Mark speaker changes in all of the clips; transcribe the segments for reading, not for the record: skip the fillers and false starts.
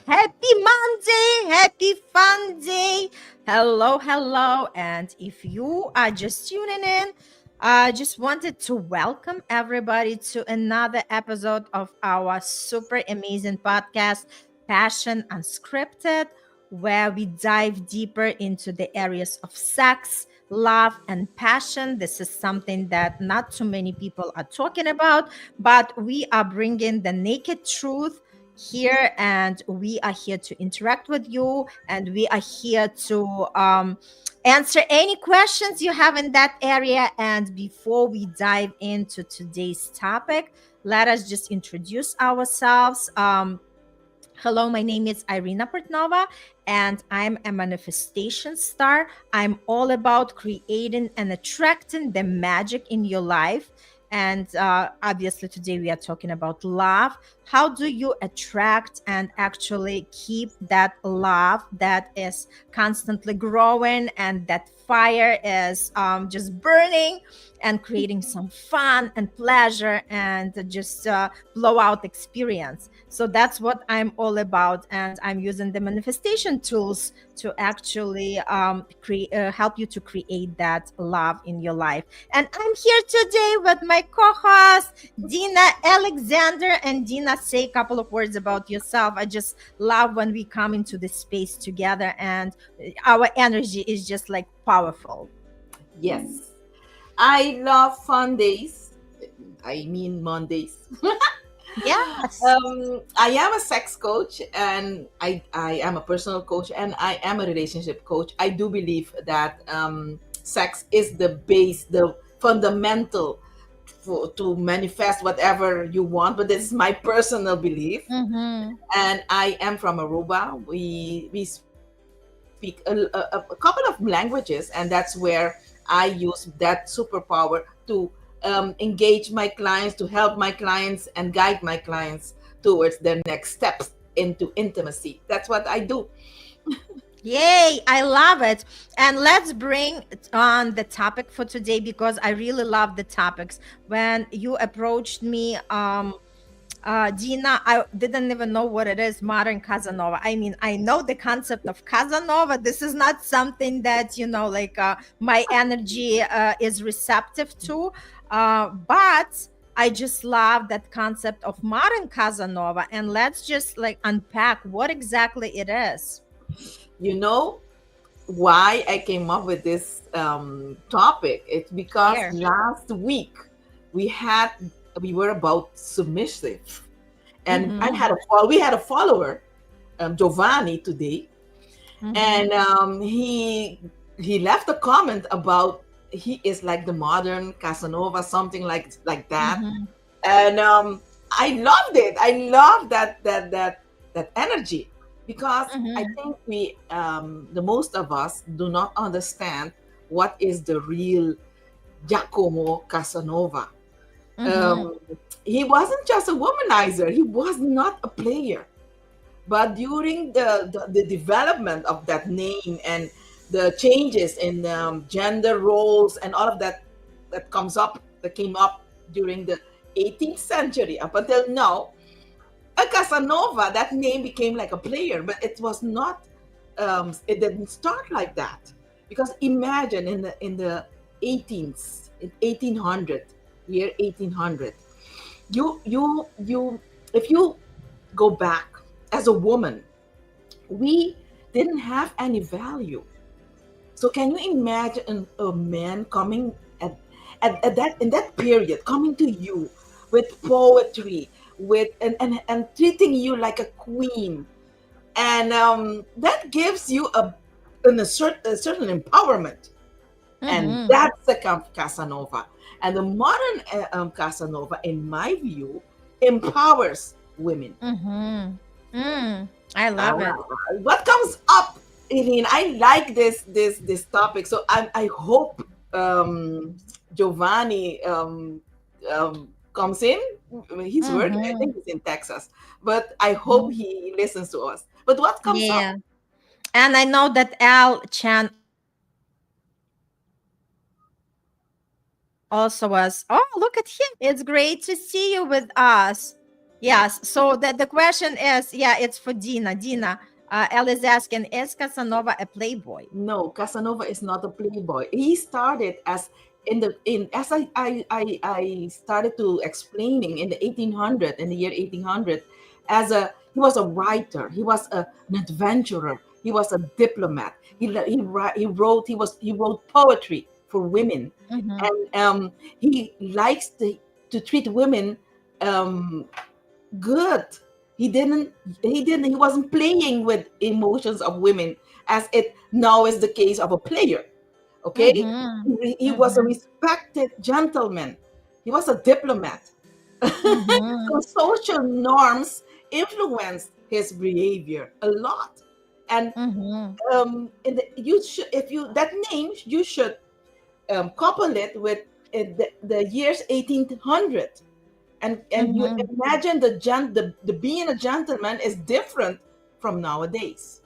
Speaker 1: Happy Monday, happy fun day. Hello, hello. And if you are just tuning in, I just wanted to welcome everybody to another episode of our super amazing podcast, Passion Unscripted, where we dive deeper into the areas of sex, love, and passion. This is something that not too many people are talking about, but we are bringing the naked truth here, and we are here to interact with you, and we are here to answer any questions you have in that area. And before we dive into today's topic, let us just introduce ourselves. Hello, my name is Irina Portnova, and I'm a manifestation star. I'm all about creating and attracting the magic in your life. And obviously, today we are talking about love. How do you attract and actually keep that love that is constantly growing, and that fire is just burning and creating some fun and pleasure and just blowout experience? So that's what I'm all about, and I'm using the manifestation tools to actually help you to create that love in your life. And I'm here today with my co-host Dina Alexander. And Dina, say a couple of words about yourself. I just love when we come into this space together, and our energy is just like powerful.
Speaker 2: Yes, I love fun days. I mean Mondays.
Speaker 1: Yes.
Speaker 2: I am a sex coach, and I am a personal coach, and I am a relationship coach. I do believe that sex is the base, the fundamental to manifest whatever you want. But this is my personal belief,
Speaker 1: Mm-hmm.
Speaker 2: and I am from Aruba. We speak a couple of languages, and that's where I use that superpower to engage my clients, to help my clients, and guide my clients towards their next steps into intimacy. That's what I do.
Speaker 1: Yay, I love it. And let's bring on the topic for today, because I really love the topics. When you approached me, Dina, I didn't even know what it is, modern Casanova. I mean, I know the concept of Casanova. This is not something that, like my energy is receptive to. But I just love that concept of modern Casanova. And let's just like unpack what exactly it is.
Speaker 2: You know why I came up with this topic? It's because
Speaker 1: Here.
Speaker 2: last week we had we were about submissive, and I
Speaker 1: Mm-hmm.
Speaker 2: had we had a follower, Giovanni, today,
Speaker 1: Mm-hmm.
Speaker 2: and he left a comment about he is like the modern Casanova, something like that.
Speaker 1: Mm-hmm.
Speaker 2: And I loved it. I love that energy, because I
Speaker 1: Mm-hmm.
Speaker 2: think the most of us do not understand what is the real Giacomo Casanova.
Speaker 1: Mm-hmm.
Speaker 2: um, he wasn't just a womanizer, he was not a player. But during the development of that name, and the changes in gender roles and all of that that came up during the 18th century up until now, a Casanova, that name became like a player. But it was not. It didn't start like that, because imagine in the 18th, in 1800, year 1800, you if you go back as a woman, we didn't have any value. So can you imagine a man coming at that in that period, coming to you with poetry, with and treating you like a queen, and that gives you a certain empowerment, and
Speaker 1: Mm-hmm.
Speaker 2: that's the Casanova. And the modern Casanova, in my view, empowers women.
Speaker 1: Mm-hmm. I
Speaker 2: Uh,
Speaker 1: love it.
Speaker 2: what comes up, Eileen? I like this topic. So I hope Giovanni comes in. He's working. I
Speaker 1: Mm-hmm.
Speaker 2: think he's in Texas, but I hope
Speaker 1: Mm-hmm.
Speaker 2: he listens to us. But what comes up?
Speaker 1: Yeah. And I know that Al Chan also was. Oh, look at him. It's great to see you with us. Yeah. Yes. So the question is, yeah, it's for Dina. Dina, Elle is asking, is Casanova a playboy?
Speaker 2: No, Casanova is not a playboy. He started as in the in as I started to explaining in the 1800, in the year 1800, as a he was a writer, he was an adventurer, he was a diplomat. He wrote poetry for women,
Speaker 1: Mm-hmm.
Speaker 2: and he likes to treat women um, good. He wasn't playing with emotions of women as it now is the case of a player. Okay,
Speaker 1: Mm-hmm.
Speaker 2: he was a
Speaker 1: Mm-hmm.
Speaker 2: respected gentleman. He was a diplomat.
Speaker 1: Mm-hmm.
Speaker 2: So social norms influenced his behavior a lot. And
Speaker 1: Mm-hmm.
Speaker 2: you should, if you that name, you should couple it with the years 1800, and you
Speaker 1: Mm-hmm.
Speaker 2: imagine the being a gentleman is different from nowadays.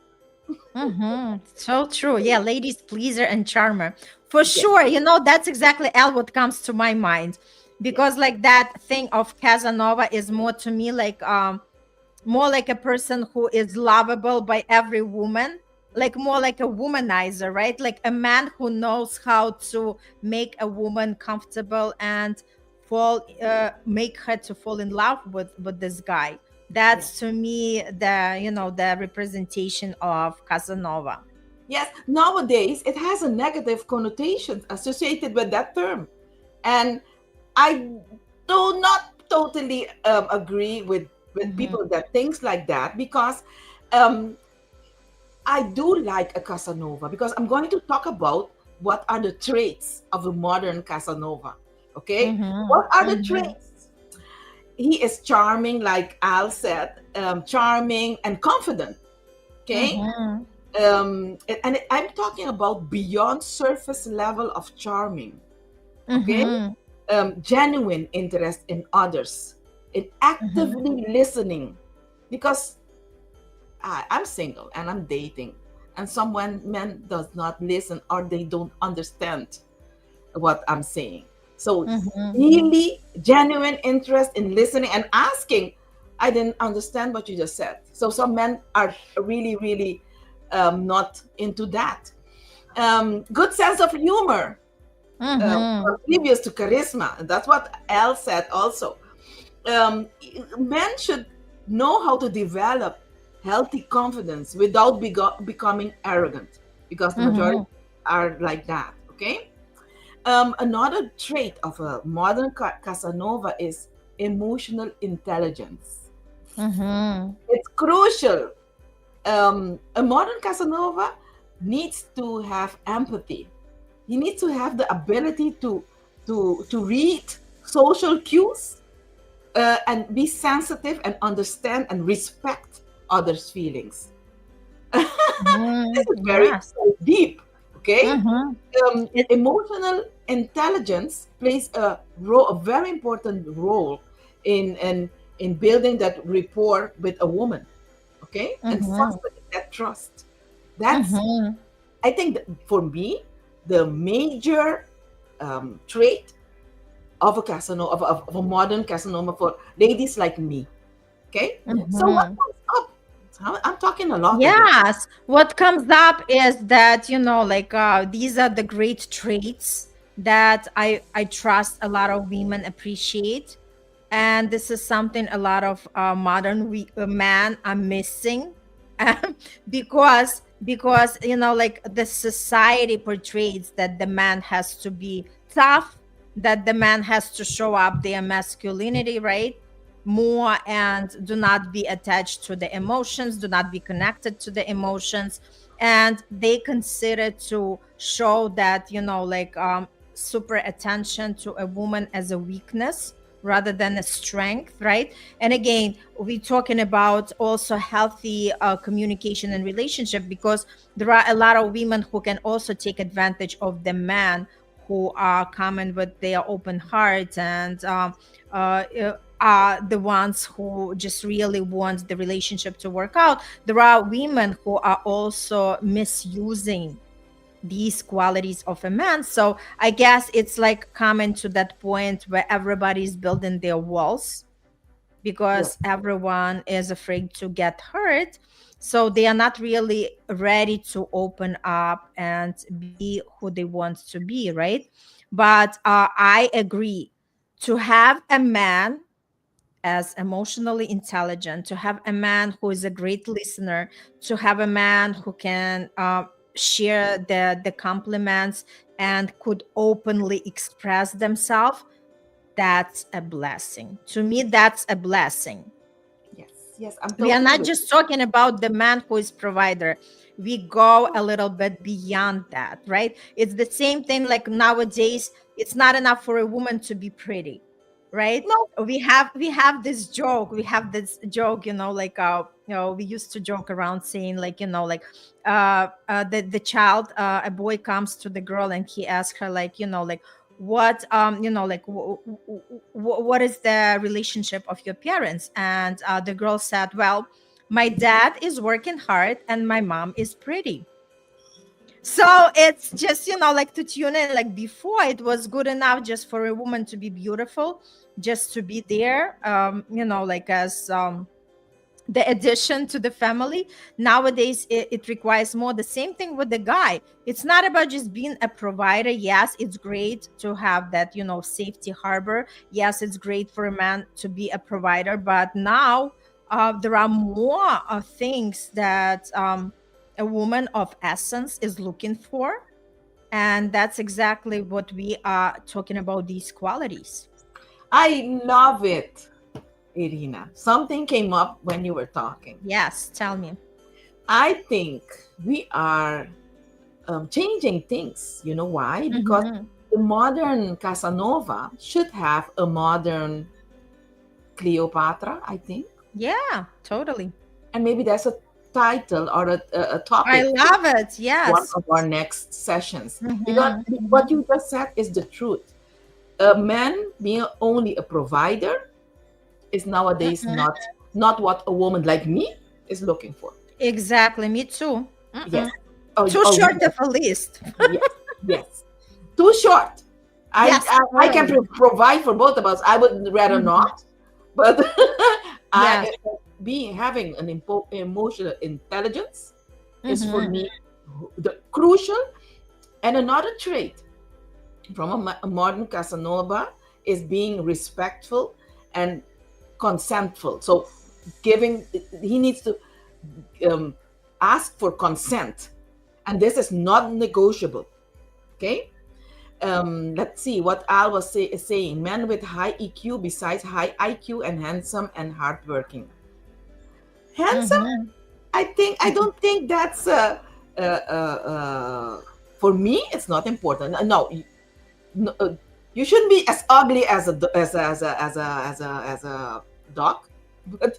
Speaker 1: Mm-hmm. So true. Yeah, ladies pleaser and charmer. For
Speaker 2: Yeah,
Speaker 1: sure. That's exactly what comes to my mind.
Speaker 2: yeah,
Speaker 1: Because like that thing of Casanova is more to me like more like a person who is lovable by every woman, like more like a womanizer, right? Like a man who knows how to make a woman comfortable and make her to fall in love with this guy.
Speaker 2: yeah.
Speaker 1: That's to me the representation of Casanova.
Speaker 2: Yes, nowadays it has a negative connotation associated with that term. And I do not totally agree with
Speaker 1: Mm-hmm.
Speaker 2: people that thinks like that, because um, I do like a Casanova, because I'm going to talk about what are the traits of a modern Casanova. Okay,
Speaker 1: Mm-hmm.
Speaker 2: what are the
Speaker 1: Mm-hmm.
Speaker 2: traits? He is charming, like Al said, charming and confident. Okay,
Speaker 1: Mm-hmm.
Speaker 2: and I'm talking about beyond surface level of charming. Okay,
Speaker 1: Mm-hmm.
Speaker 2: genuine interest in others, in
Speaker 1: Mm-hmm.
Speaker 2: actively listening, because I'm single and I'm dating, and someone men does not listen or they don't understand what I'm saying. So
Speaker 1: Mm-hmm.
Speaker 2: really genuine interest in listening and asking, I didn't understand what you just said. So some men are really, really not into that. Good sense of humor
Speaker 1: Mm-hmm.
Speaker 2: contributes to charisma. And that's what Elle said also. Men should know how to develop healthy confidence without becoming arrogant, because the majority
Speaker 1: Mm-hmm.
Speaker 2: are like that. Okay. Another trait of a modern Casanova is emotional intelligence.
Speaker 1: Mm-hmm.
Speaker 2: It's crucial. A modern Casanova needs to have empathy. He needs to have the ability to read social cues, and be sensitive and understand and respect others' feelings. This is very,
Speaker 1: Yes.
Speaker 2: very deep. Okay,
Speaker 1: Mm-hmm. It,
Speaker 2: emotional intelligence plays a very important role in building that rapport with a woman. Okay, and
Speaker 1: mm-hmm.
Speaker 2: fostering that trust. That's,
Speaker 1: Mm-hmm.
Speaker 2: I think, for me, the major trait of a Casanova, of a modern Casanova for ladies like me. Okay, so what
Speaker 1: Mm-hmm.
Speaker 2: comes up? I'm talking a lot again.
Speaker 1: Yes. What comes up is that, like these are the great traits that I trust a lot of women appreciate. And this is something a lot of modern men are missing. Because like the society portrays that the man has to be tough, that the man has to show up their masculinity, right, more, and do not be attached to the emotions, do not be connected to the emotions. And they consider to show that like super attention to a woman as a weakness rather than a strength, right? And again, we're talking about also healthy communication and relationship, because there are a lot of women who can also take advantage of the man who are coming with their open heart and are the ones who just really want the relationship to work out. There are women who are also misusing these qualities of a man. So I guess it's like coming to that point where everybody's building their walls
Speaker 2: Yes.
Speaker 1: because everyone is afraid to get hurt. So they are not really ready to open up and be who they want to be, right? But I agree, to have a man as emotionally intelligent, to have a man who is a great listener, to have a man who can share the compliments and could openly express themselves, that's a blessing. To me, that's a blessing.
Speaker 2: Yes. Yes. I'm
Speaker 1: We are
Speaker 2: totally
Speaker 1: not
Speaker 2: with
Speaker 1: just talking about the man who is provider. We go a little bit beyond that, right? It's the same thing like nowadays. It's not enough for a woman to be pretty, right?
Speaker 2: you. No.
Speaker 1: We have this joke. We have this joke, like we used to joke around saying like, like the child, a boy comes to the girl and he asks her like, like what like what is the relationship of your parents, and the girl said, well, my dad is working hard and my mom is pretty. So it's just, like to tune in. Like before, it was good enough just for a woman to be beautiful, just to be there, like as the addition to the family. Nowadays it requires more. The same thing with the guy. It's not about just being a provider. Yes, it's great to have that, safety harbor. Yes, it's great for a man to be a provider, but now there are more things that a woman of essence is looking for, and that's exactly what we are talking about, these qualities.
Speaker 2: I love it, Irina. Something came up when you were talking.
Speaker 1: Yes, tell me.
Speaker 2: I think we are changing things. You know why? Because
Speaker 1: Mhm.
Speaker 2: the modern Casanova should have a modern Cleopatra, I think.
Speaker 1: Yeah, totally.
Speaker 2: And maybe that's a title or a
Speaker 1: I
Speaker 2: topic for
Speaker 1: love it.
Speaker 2: one
Speaker 1: Yes.
Speaker 2: of our next sessions. Because
Speaker 1: Mhm,
Speaker 2: what
Speaker 1: mhm.
Speaker 2: you just said is the truth. A man being only a provider is nowadays
Speaker 1: Mm-mm.
Speaker 2: not what a woman like me is looking for.
Speaker 1: Exactly. Me too.
Speaker 2: Yes.
Speaker 1: Mm-mm.
Speaker 2: Oh,
Speaker 1: Too
Speaker 2: oh
Speaker 1: short
Speaker 2: yes,
Speaker 1: of a list.
Speaker 2: yes, yes. Too short. I
Speaker 1: Yes,
Speaker 2: I can
Speaker 1: totally.
Speaker 2: provide for both of us. I would rather
Speaker 1: Mhm.
Speaker 2: not, but
Speaker 1: Yes.
Speaker 2: being having an emotional intelligence is for
Speaker 1: Mhm.
Speaker 2: me the crucial. And another trait from a modern Casanova is being respectful and consentful. So giving, he needs to um, ask for consent, and this is not negotiable. Okay. Let's see what Al was saying. Men with high EQ, besides high IQ, and handsome and hardworking. Handsome?
Speaker 1: Mhm.
Speaker 2: I don't think that's for me. It's not important. No, no, you shouldn't be as ugly as a dog, but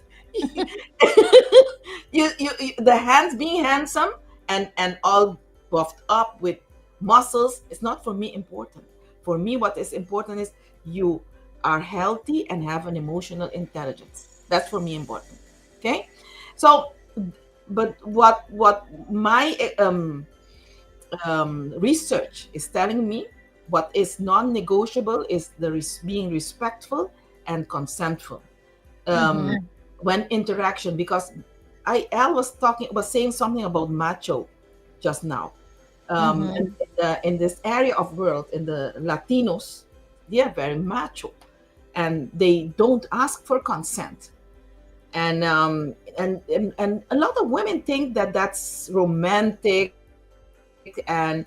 Speaker 2: you the hands being handsome and all buffed up with muscles is not for me important. For me, what is important is you are healthy and have an emotional intelligence. That's for me important. Okay, so but what my research is telling me, what is non-negotiable is being respectful and consentful um,
Speaker 1: Mhm.
Speaker 2: when interaction. Because Al was saying something about macho just now.
Speaker 1: Mhm.
Speaker 2: In this area of world, in the Latinos, they are very macho, and they don't ask for consent. And a lot of women think that that's romantic, and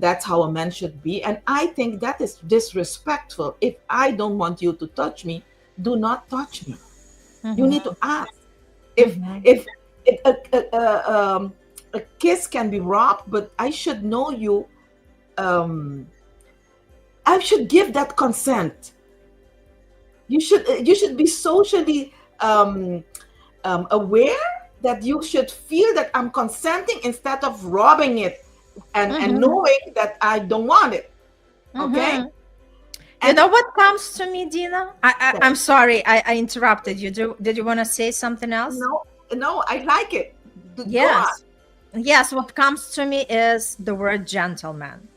Speaker 2: that's how a man should be. And I think that is disrespectful. If I don't want you to touch me, do not touch me. You need to
Speaker 1: Mhm.
Speaker 2: ask. if
Speaker 1: Mhm.
Speaker 2: if it, a kiss can be robbed, but I should know you. um I should give that consent. You should be socially aware that you should feel that I'm consenting instead of robbing it, and
Speaker 1: Mhm.
Speaker 2: knowing that I don't want it. Okay.
Speaker 1: Mhm. You
Speaker 2: And
Speaker 1: know what comes to me, Dina?
Speaker 2: that,
Speaker 1: I'm sorry, I interrupted you. Did you want to say something else?
Speaker 2: no, no, I like it. Go on.
Speaker 1: Yes. Yes, what comes to me is the word gentleman.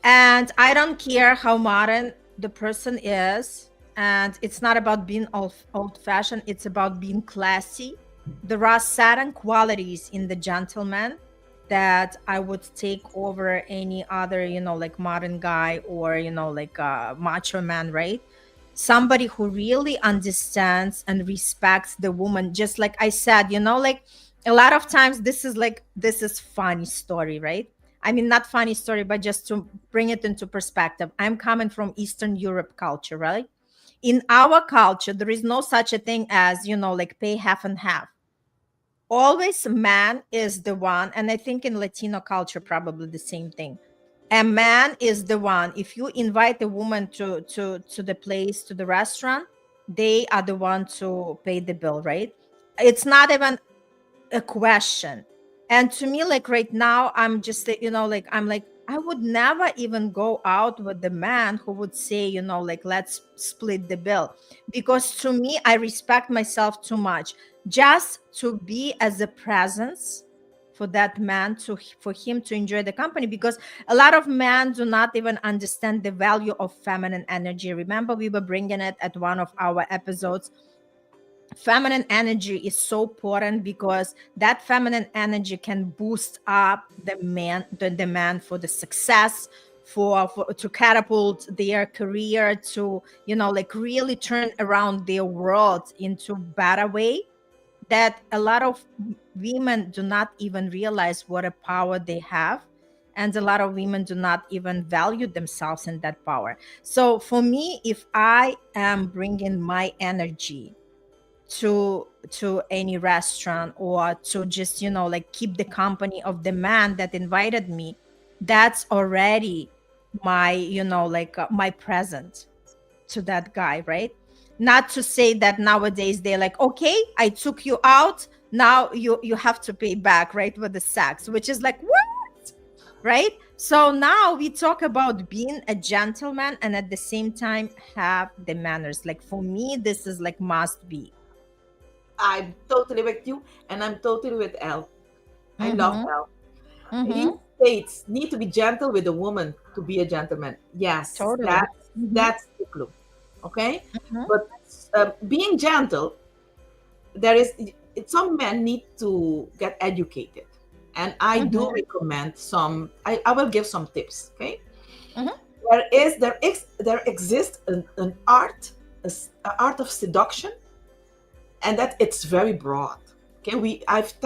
Speaker 1: And I don't care how modern the person is. and it's not about being old fashioned, it's about being classy. There are certain qualities in the gentleman that I would take over any other, like modern guy, or like a macho man, right? Somebody who really understands and respects the woman, just like I said, like a lot of times this is funny story, right? I mean, not funny story, but just to bring it into perspective. I'm coming from Eastern Europe culture, right? In our culture, there is no such a thing as, like pay half and half. Always man is the one, and I think in Latino culture probably the same thing. A man is the one. If you invite a woman to the place, to the restaurant, they are the one to pay the bill, right? It's not even a question. And to me, like right now, I'm just, like, I'm like, I would never even go out with the man who would say, like, let's split the bill. Because to me, I respect myself too much just to be as a presence for that man, for him to enjoy the company. Because a lot of men do not even understand the value of feminine energy. Remember, we were bringing it at one of our episodes. Feminine energy is so important because that feminine energy can boost up the demand for the success, for to catapult their career, to like really turn around their world into better way, that a lot of women do not even realize what a power they have, and a lot of women do not even value themselves in that power. So for me, if I am bringing my energy to any restaurant, or to just like keep the company of the man that invited me, that's already my like my present to that guy, right? Not to say that nowadays they're like, okay, I took you out, now you have to pay back, right, with the sex, which is like, what? Right? So now we talk about being a gentleman and at the same time have the manners. Like for me, this is like must be.
Speaker 2: I'm totally with you, and I'm totally with Elle. I love
Speaker 1: Mm-hmm.
Speaker 2: Elle. He
Speaker 1: Mm-hmm.
Speaker 2: states, need to be gentle with a woman to be a gentleman. Yes,
Speaker 1: Totally. Mm-hmm.
Speaker 2: that's the clue. Okay,
Speaker 1: Mm-hmm.
Speaker 2: but being gentle, there is some men need to get educated, and I do
Speaker 1: Mm-hmm.
Speaker 2: recommend some. I will give some tips. Okay,
Speaker 1: Mm-hmm.
Speaker 2: there exists an art, a art of seduction, and that it's very broad. Okay, I've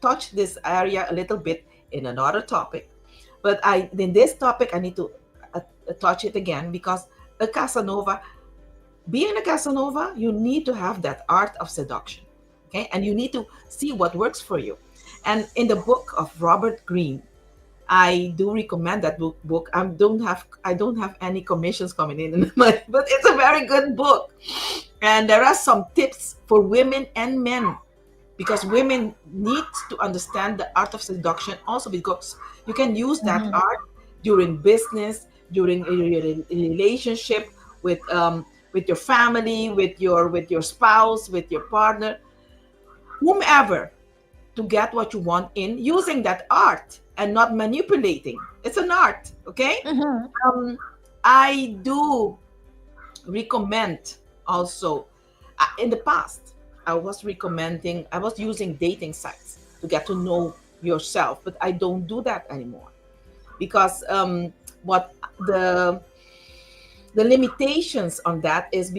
Speaker 2: touched this area a little bit in another topic, but I in this topic I need to touch it again, because a Casanova, being a Casanova, you need to have that art of seduction. Okay, and you need to see what works for you. And in the book of Robert Greene, I do recommend that book. I don't have any commissions coming in, but it's a very good book. And there are some tips for women and men, because women need to understand the art of seduction also, because you can use that
Speaker 1: Mm-hmm.
Speaker 2: art during business, during a relationship with your family, with your spouse, with your partner, whomever, to get what you want in using that art and not manipulating. It's an art, okay?
Speaker 1: Mm-hmm.
Speaker 2: Um, I do recommend also, in the past, I was using dating sites to get to know yourself, but I don't do that anymore, because what the limitations on that is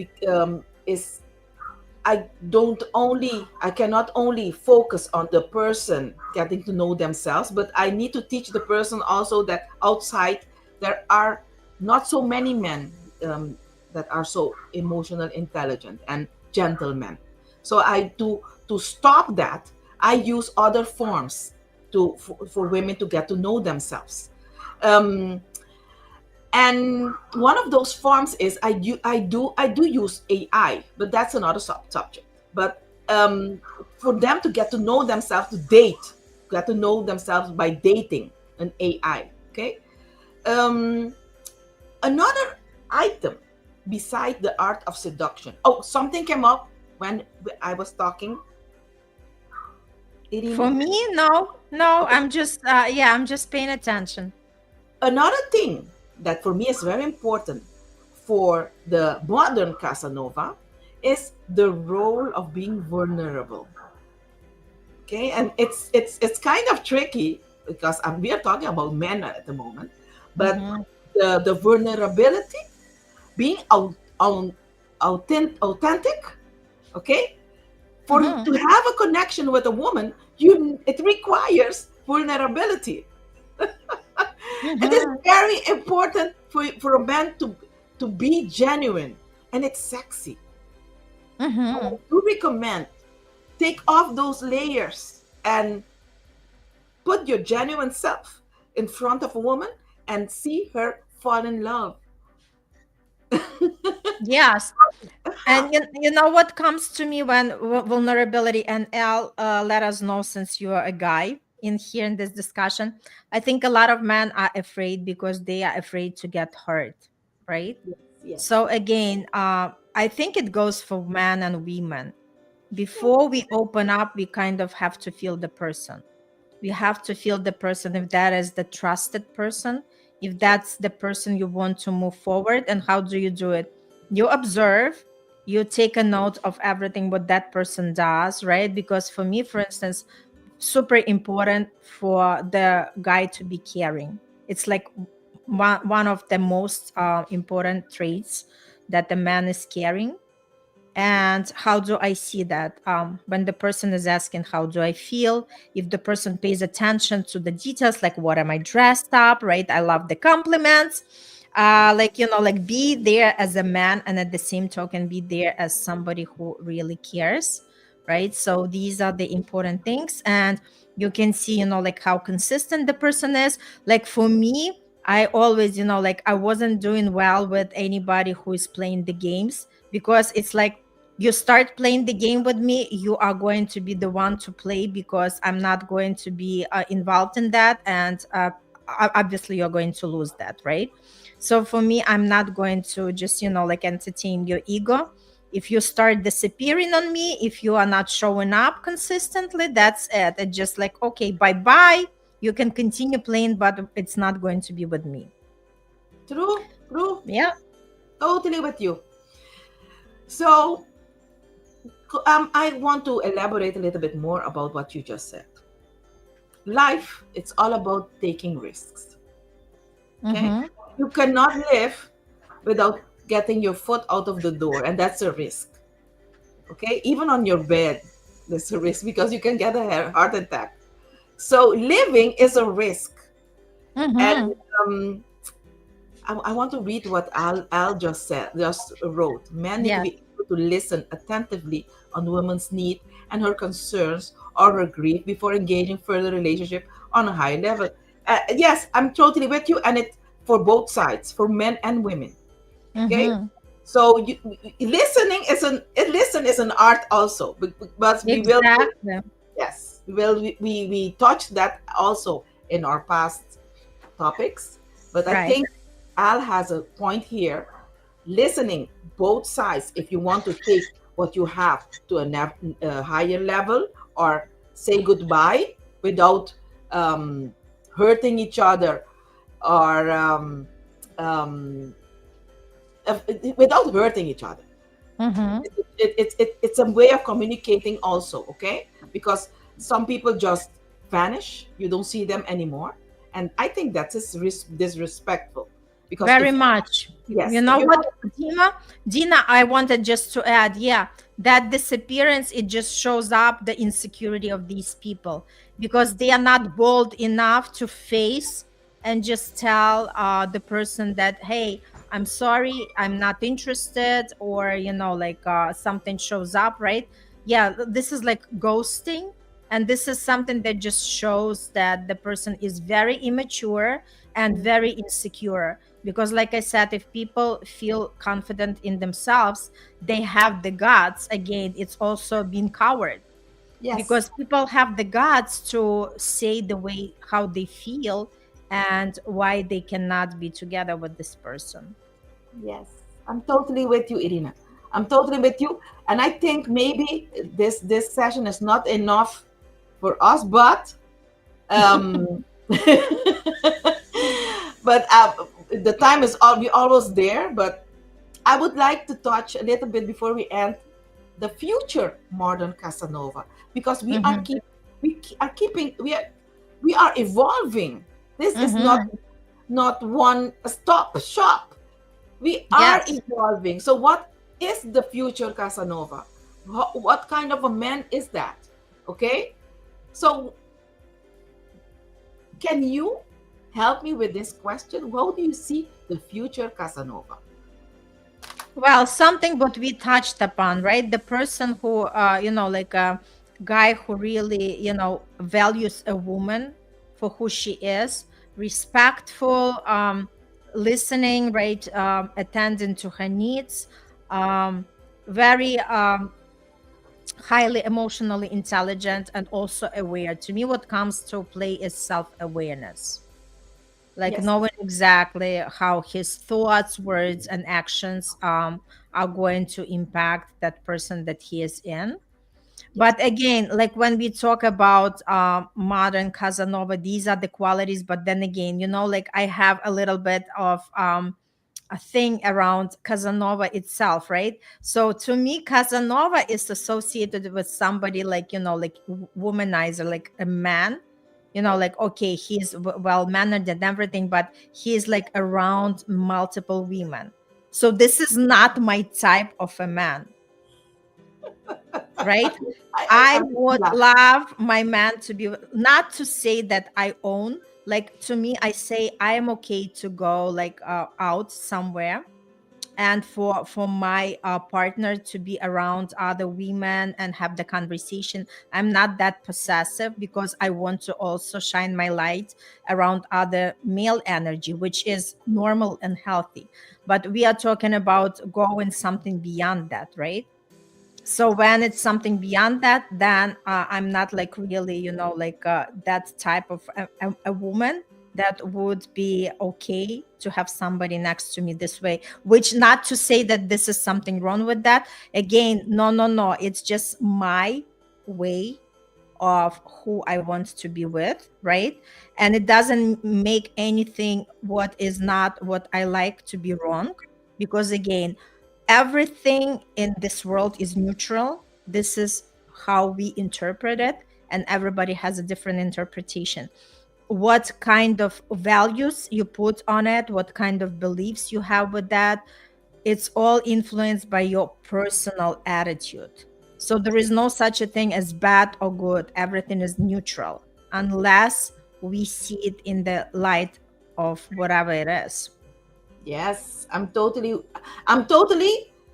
Speaker 2: I cannot only focus on the person getting to know themselves, but I need to teach the person also that outside there are not so many men that are so emotional, intelligent, and gentlemen. So to stop that, I use other forms for women to get to know themselves. Um, and one of those forms is I do use AI, but that's another subject. But for them to get to know themselves, to date, get to know themselves by dating an AI. Okay. Um, Another item beside the art of seduction. Oh, something came up when I was talking,
Speaker 1: For
Speaker 2: Irina.
Speaker 1: me, no, no,
Speaker 2: Okay.
Speaker 1: I'm just I'm just paying attention.
Speaker 2: Another thing that for me is very important for the modern Casanova is the role of being vulnerable. Okay, and it's kind of tricky because we are talking about men at the moment, but
Speaker 1: Mm-hmm.
Speaker 2: the vulnerability, being authentic, okay, for
Speaker 1: Mm-hmm.
Speaker 2: to have a connection with a woman, you it requires vulnerability. It is
Speaker 1: Mm-hmm.
Speaker 2: very important for a man to be genuine, and it's sexy. I
Speaker 1: Mm-hmm.
Speaker 2: do recommend, take off those layers and put your genuine self in front of a woman and see her fall in love.
Speaker 1: Yes. And you know what comes to me when vulnerability, and Al, let us know since you are a guy in here in this discussion. I think a lot of men are afraid because they are afraid to get hurt, right?
Speaker 2: Yes, yes,
Speaker 1: So again, I think it goes for men and women. Before we open up, we kind of have to feel the person. We have to feel the person, if that is the trusted person, if that's the person you want to move forward. And how do you do it? You observe, you take a note of everything what that person does, right? Because for me, for instance, super important for the guy to be caring. It's like one of the most important traits, that the man is caring. And how do I see that? When the person is asking, how do I feel? If the person pays attention to the details, like what am I dressed up, right? I love the compliments. Like, like be there as a man, and at the same token, be there as somebody who really cares, right? So these are the important things. And you can see, like how consistent the person is. Like for me, I always, like I wasn't doing well with anybody who is playing the games, because it's like, you start playing the game with me, you are going to be the one to play, because I'm not going to be involved in that. And obviously you're going to lose that, right? So for me, I'm not going to just, like entertain your ego. If you start disappearing on me, if you are not showing up consistently, that's it. It's just like, okay, bye bye. You can continue playing, but it's not going to be with me.
Speaker 2: true, true,
Speaker 1: Yeah.
Speaker 2: totally with you. So, I want to elaborate a little bit more about what you just said. Life, it's all about taking risks. Okay,
Speaker 1: Mm-hmm.
Speaker 2: you cannot live without getting your foot out of the door, and that's a risk. Okay, even on your bed, there's a risk because you can get a heart attack. So living is a risk. And
Speaker 1: Mm-hmm.
Speaker 2: um, I want to read what Al just wrote. Men need to
Speaker 1: Yes.
Speaker 2: be able to listen attentively on woman's need and her concerns or her grief before engaging further relationship on a high level. Yes, I'm totally with you, and it for both sides, for men and women. Okay,
Speaker 1: Mm-hmm.
Speaker 2: so listening is an art also, but we will,
Speaker 1: Exactly.
Speaker 2: yes, we touched that also in our past topics. But I
Speaker 1: Right.
Speaker 2: think Al has a point here. Listening both sides, if you want to take what you have to a higher level, or say goodbye without hurting each other, or um, uh, without hurting each other.
Speaker 1: Mhm.
Speaker 2: It's a way of communicating also, okay? Because some people just vanish, you don't see them anymore, and I think that is disrespectful. Because
Speaker 1: Very
Speaker 2: if
Speaker 1: much. You
Speaker 2: yes, if
Speaker 1: know
Speaker 2: you
Speaker 1: what,
Speaker 2: have,
Speaker 1: Dina, I wanted just to add, yeah, that disappearance, it just shows up the insecurity of these people, because they are not bold enough to face and just tell the person that, hey, I'm sorry, I'm not interested, or, like something shows up, right? Yeah, this is like ghosting. And this is something that just shows that the person is very immature and very insecure. Because like I said, if people feel confident in themselves, they have the guts. Again, it's also being coward,
Speaker 2: yes,
Speaker 1: because people have the guts to say the way how they feel and why they cannot be together with this person.
Speaker 2: yes, I'm totally with you, Irina. I'm totally with you, and I think maybe this session is not enough for us, but um, but the time is we almost there. But I would like to touch a little bit before we end the future modern Casanova, because
Speaker 1: Mm-hmm.
Speaker 2: we are evolving. This is
Speaker 1: Mm-hmm.
Speaker 2: not one stop shop. We are
Speaker 1: Yes.
Speaker 2: evolving. So what is the future Casanova? What kind of a man is that? Okay, so can you help me with this question? How do you see the future Casanova?
Speaker 1: Well, something what we touched upon, right? The person who, like a guy who really, values a woman for who she is, respectful, listening, right? Attending to her needs, um, very highly emotionally intelligent and also aware. To me, what comes to play is self-awareness, like
Speaker 2: Yes,
Speaker 1: knowing exactly how his thoughts, words, and actions are going to impact that person that he is in.
Speaker 2: yes,
Speaker 1: But again, like when we talk about modern Casanova, these are the qualities. But then again, like I have a little bit of a thing around Casanova itself, right? So to me, Casanova is associated with somebody like, like womanizer, like a man, like, okay, he's well mannered and everything, but he's like around multiple women. So this is not my type of a man, right? I
Speaker 2: I'm
Speaker 1: would
Speaker 2: laugh.
Speaker 1: love my man to be, not to say that I own, like to me, I say I am okay to go like out somewhere, and for my partner to be around other women and have the conversation. I'm not that possessive because I want to also shine my light around other male energy, which is normal and healthy. But we are talking about going something beyond that, right? So when it's something beyond that, then I'm not like really, like that type of a woman that would be okay to have somebody next to me this way. Which, not to say that this is something wrong with that. Again, no, no, no, it's just my way of who I want to be with, right? And it doesn't make anything what is not what I like to be wrong, because again, everything in this world is neutral. This is how we interpret it, and everybody has a different interpretation. What kind of values you put on it, what kind of beliefs you have with that, it's all influenced by your personal attitude. So there is no such a thing as bad or good. Everything is neutral unless we see it in the light of whatever it is.
Speaker 2: Yes, I'm totally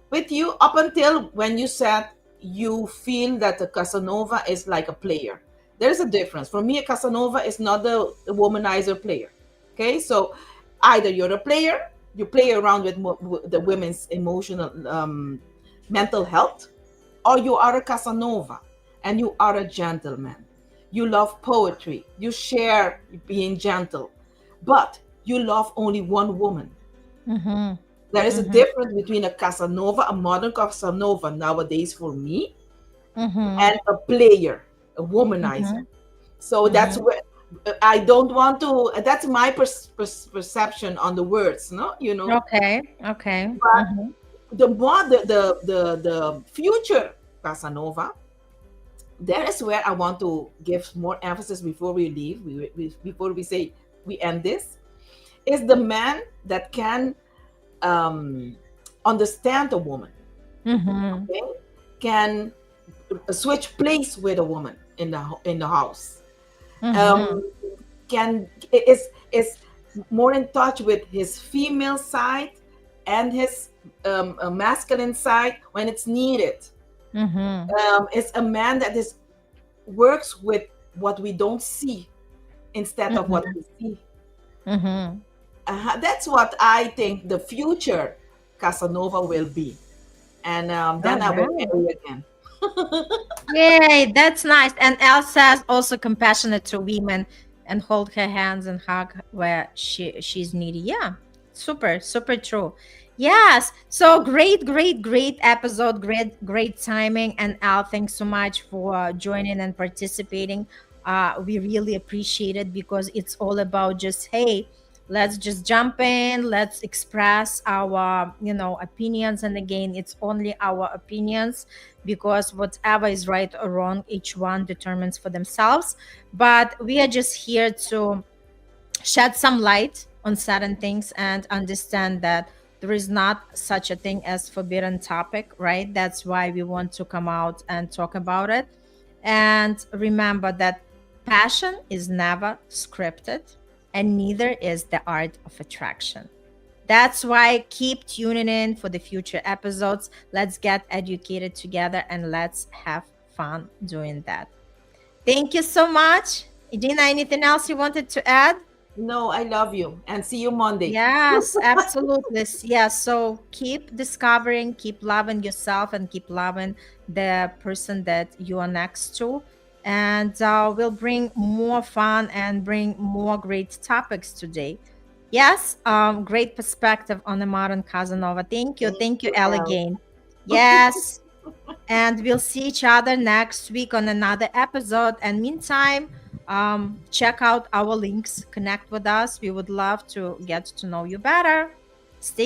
Speaker 2: with you up until when you said you feel that a Casanova is like a player. There's a difference. For me, a Casanova is not the womanizer player. Okay, so either you're a player, you play around with the women's emotional, mental health, or you are a Casanova and you are a gentleman. You love poetry, you share being gentle, but you love only one woman.
Speaker 1: Mm-hmm.
Speaker 2: There is a
Speaker 1: Mm-hmm.
Speaker 2: difference between a Casanova, a modern Casanova nowadays for me,
Speaker 1: Mm-hmm.
Speaker 2: and a player, a womanizer.
Speaker 1: Mm-hmm.
Speaker 2: So that's
Speaker 1: Mm-hmm.
Speaker 2: where I don't want to. That's my perception on the words, no,
Speaker 1: Okay. Okay.
Speaker 2: But
Speaker 1: Mm-hmm.
Speaker 2: the more the future Casanova, there is where I want to give more emphasis before we leave. Before we say we end this, is the man that can understand a woman,
Speaker 1: Mm-hmm.
Speaker 2: okay, can switch place with a woman in the house,
Speaker 1: Mm-hmm.
Speaker 2: um, can is more in touch with his female side and his masculine side when it's needed.
Speaker 1: Mm-hmm.
Speaker 2: It's a man that is works with what we don't see instead of what
Speaker 1: Mm-hmm.
Speaker 2: we see.
Speaker 1: Mm-hmm.
Speaker 2: That's what I think the future Casanova will be. And
Speaker 1: All
Speaker 2: then I will
Speaker 1: right.
Speaker 2: marry again.
Speaker 1: Yay, that's nice. And Elsa's also compassionate to women and hold her hands and hug where she's needy. Yeah, super, super true. Yes. So great, great, great episode. Great, great timing. And Al, thanks so much for joining and participating. We really appreciate it because it's all about just, hey, let's just jump in, let's express our, opinions. And again, it's only our opinions, because whatever is right or wrong, each one determines for themselves. But we are just here to shed some light on certain things and understand that there is not such a thing as forbidden topic, right? That's why we want to come out and talk about it. And remember that passion is never scripted, and neither is the art of attraction. That's why keep tuning in for the future episodes. Let's get educated together and let's have fun doing that. Thank you so much. Idina, anything else you wanted to add?
Speaker 2: No, I love you. And see you Monday.
Speaker 1: Yes, absolutely. Yes. So keep discovering, keep loving yourself, and keep loving the person that you are next to. And we'll bring more fun and bring more great topics today. Yes, great perspective on the modern Casanova. Thank you.
Speaker 2: Thank
Speaker 1: Thank you,
Speaker 2: you,
Speaker 1: Elle,
Speaker 2: Elle.
Speaker 1: again. Yes. And we'll see each other next week on another episode. And meantime, check out our links, connect with us. We would love to get to know you better. Stay